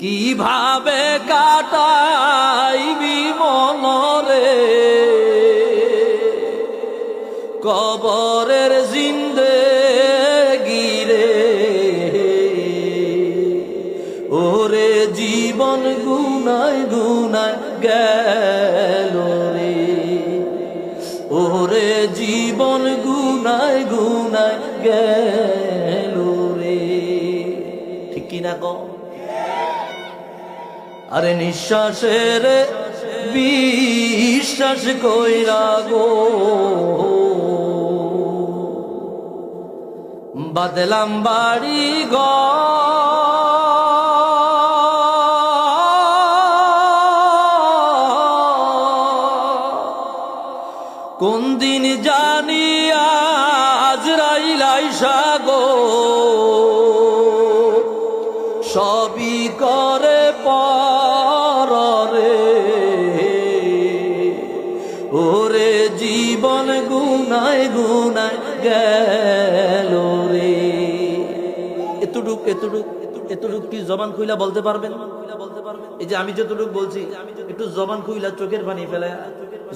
কিভাবে কাটাইবি মনরে কবরের জিন্দেগি রে, ওরে জীবন গুনায় গুনায় গেল রে, ওরে জীবন গুনায় গুনায় গেল রে। ঠিক কিনা কও? আরে নিঃশ্বাসের বিশ্বাস কইরা গো বাদলাম বাড়ি কোন দিন জানি আজরাইল আইসা গো সবই করে পরে, ওরে জীবন গুনায় গুনায় গেল রে। এতটুক এতটুক এতটুক কি জবান খুইলা বলতে পারবেন? এই যে আমি যতটুক বলছি একটু জবান খুইলা চোখের পানি ফেলে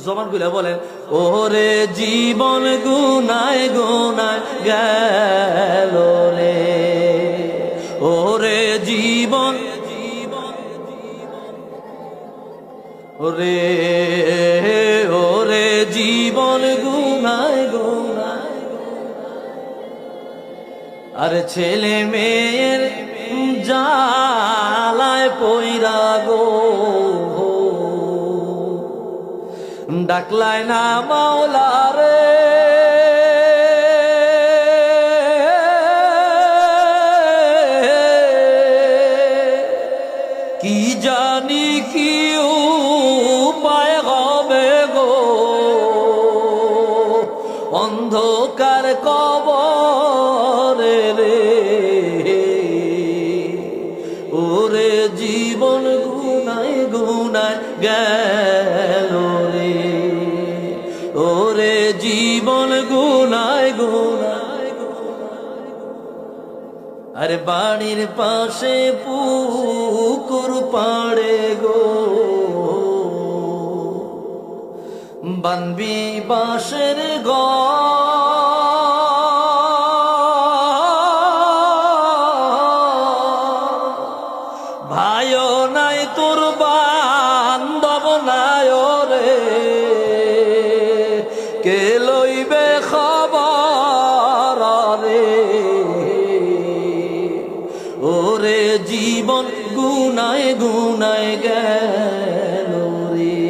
জবান খুইলা বলেন, ওরে জীবন গুনায় গুনায় গেল রে, ওরে জীবন ওরে ওরে জীবন গুনায় গুনায়। আর ছেলে মেয়ের জালায় পইরা গো ডাকলাই না মাওলা রে, কি জানি কি উপায় হবে গো অন্ধকার কবরে রে, ওরে জীবন গুনায় গুনায় গেল রে, ওরে জীবন গুনায় গুনায়। আরে বাড়ির পাশে পুকুর পাড়ে গো বানবি বাঁশের ভাইও নাই তোর বান্ধব নাই রে, কে লইবে খবর রে, ওরে জীবন গুনায় গুনায় গেল রে,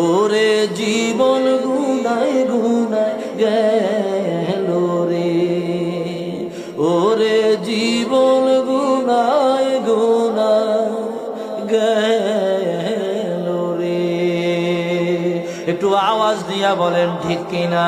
ওরে জীবন গুনায় গুনায় গেল রে, ওরে জীবন গুনায় গুনায় গেল রে। একটু আওয়াজ দিয়া বলেন ঠিক কিনা?